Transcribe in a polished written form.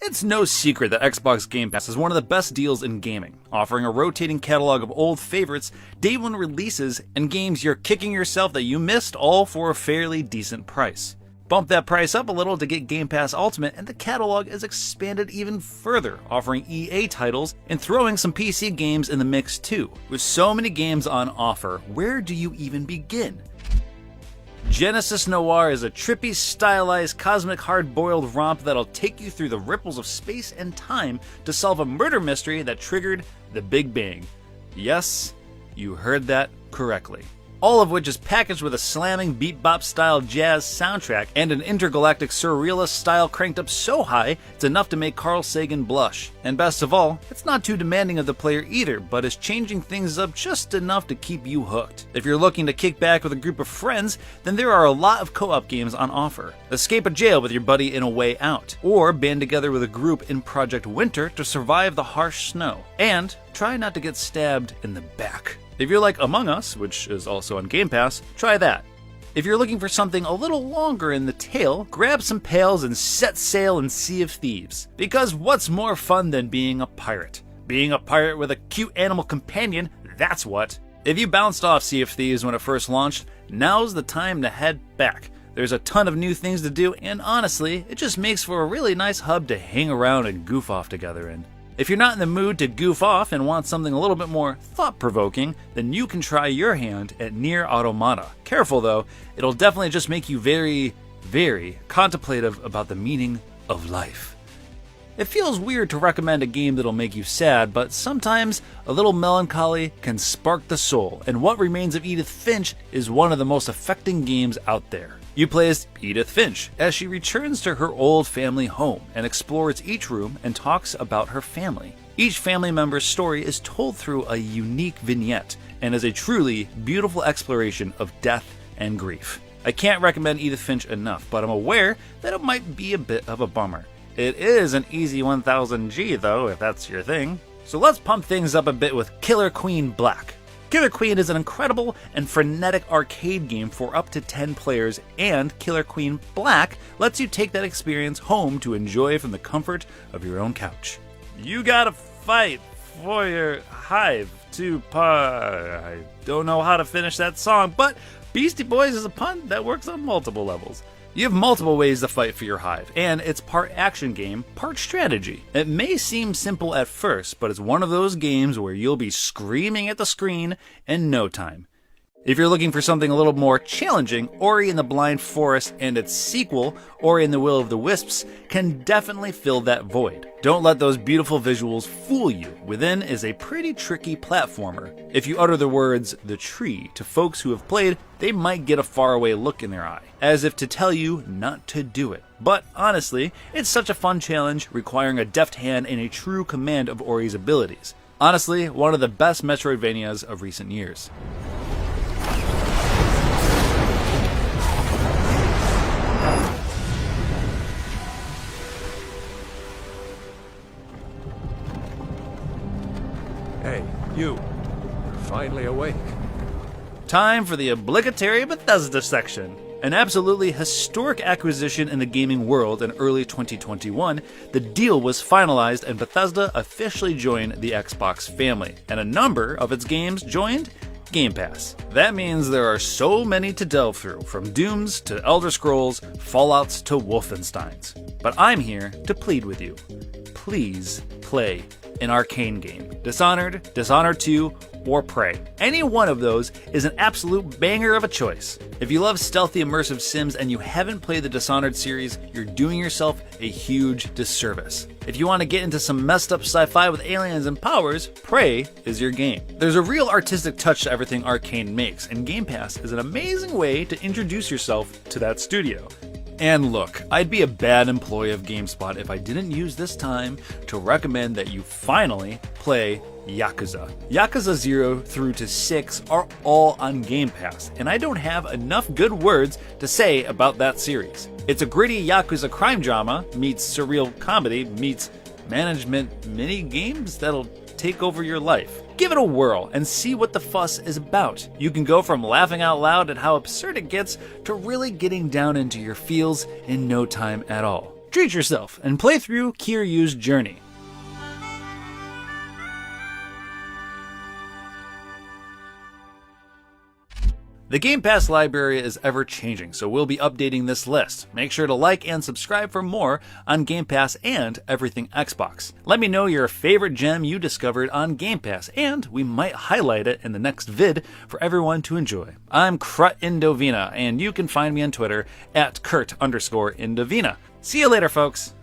It's no secret that Xbox Game Pass is one of the best deals in gaming, offering a rotating catalog of old favorites, day one releases, and games you're kicking yourself that you missed, all for a fairly decent price. Bump that price up a little to get Game Pass Ultimate, and the catalog is expanded even further, offering EA titles and throwing some PC games in the mix too. With so many games on offer, where do you even begin? Genesis Noir is a trippy, stylized, cosmic hard-boiled romp that'll take you through the ripples of space and time to solve a murder mystery that triggered the Big Bang. Yes, you heard that correctly. All of which is packaged with a slamming beat-bop-style jazz soundtrack and an intergalactic surrealist style cranked up so high it's enough to make Carl Sagan blush. And best of all, it's not too demanding of the player either, but is changing things up just enough to keep you hooked. If you're looking to kick back with a group of friends, then there are a lot of co-op games on offer. Escape a jail with your buddy in A Way Out, or band together with a group in Project Winter to survive the harsh snow. And try not to get stabbed in the back. If you're like Among Us, which is also on Game Pass, try that. If you're looking for something a little longer in the tail, grab some pails and set sail in Sea of Thieves. Because what's more fun than being a pirate? Being a pirate with a cute animal companion, that's what. If you bounced off Sea of Thieves when it first launched, now's the time to head back. There's a ton of new things to do, and honestly, it just makes for a really nice hub to hang around and goof off together in. If you're not in the mood to goof off and want something a little bit more thought-provoking, then you can try your hand at Nier Automata. Careful though, it'll definitely just make you very, very contemplative about the meaning of life. It feels weird to recommend a game that'll make you sad, but sometimes a little melancholy can spark the soul, and What Remains of Edith Finch is one of the most affecting games out there. You play as Edith Finch as she returns to her old family home and explores each room and talks about her family. Each family member's story is told through a unique vignette and is a truly beautiful exploration of death and grief. I can't recommend Edith Finch enough, but I'm aware that it might be a bit of a bummer. It is an easy 1000G though, if that's your thing. So let's pump things up a bit with Killer Queen Black. Killer Queen is an incredible and frenetic arcade game for up to 10 players, and Killer Queen Black lets you take that experience home to enjoy from the comfort of your own couch. You gotta fight for your hive to I don't know how to finish that song, but Beastie Boys is a pun that works on multiple levels. You have multiple ways to fight for your hive, and it's part action game, part strategy. It may seem simple at first, but it's one of those games where you'll be screaming at the screen in no time. If you're looking for something a little more challenging, Ori and the Blind Forest and its sequel, Ori and the Will of the Wisps, can definitely fill that void. Don't let those beautiful visuals fool you. Within is a pretty tricky platformer. If you utter the words, "the tree," to folks who have played, they might get a faraway look in their eye, as if to tell you not to do it. But honestly, it's such a fun challenge, requiring a deft hand and a true command of Ori's abilities. Honestly, one of the best Metroidvanias of recent years. Hey, you're finally awake. Time for the obligatory Bethesda section. An absolutely historic acquisition in the gaming world in early 2021, the deal was finalized and Bethesda officially joined the Xbox family, and a number of its games joined Game Pass. That means there are so many to delve through, from Dooms to Elder Scrolls, Fallouts to Wolfensteins. But I'm here to plead with you. Please play an Arcane game. Dishonored, Dishonored 2, or Prey. Any one of those is an absolute banger of a choice. If you love stealthy immersive sims and you haven't played the Dishonored series, you're doing yourself a huge disservice. If you want to get into some messed up sci-fi with aliens and powers, Prey is your game. There's a real artistic touch to everything Arcane makes, and Game Pass is an amazing way to introduce yourself to that studio. And look, I'd be a bad employee of GameSpot if I didn't use this time to recommend that you finally play Yakuza. Yakuza 0 through to 6 are all on Game Pass, and I don't have enough good words to say about that series. It's a gritty Yakuza crime drama meets surreal comedy meets management mini games that'll take over your life. Give it a whirl and see what the fuss is about. You can go from laughing out loud at how absurd it gets to really getting down into your feels in no time at all. treat yourself and play through Kiryu's journey. The Game Pass library is ever changing, so we'll be updating this list. Make sure to like and subscribe for more on Game Pass and everything Xbox. Let me know your favorite gem you discovered on Game Pass, and we might highlight it in the next vid for everyone to enjoy. I'm Krut Indovina, and you can find me on Twitter at Kurt_Indovina. See you later, folks!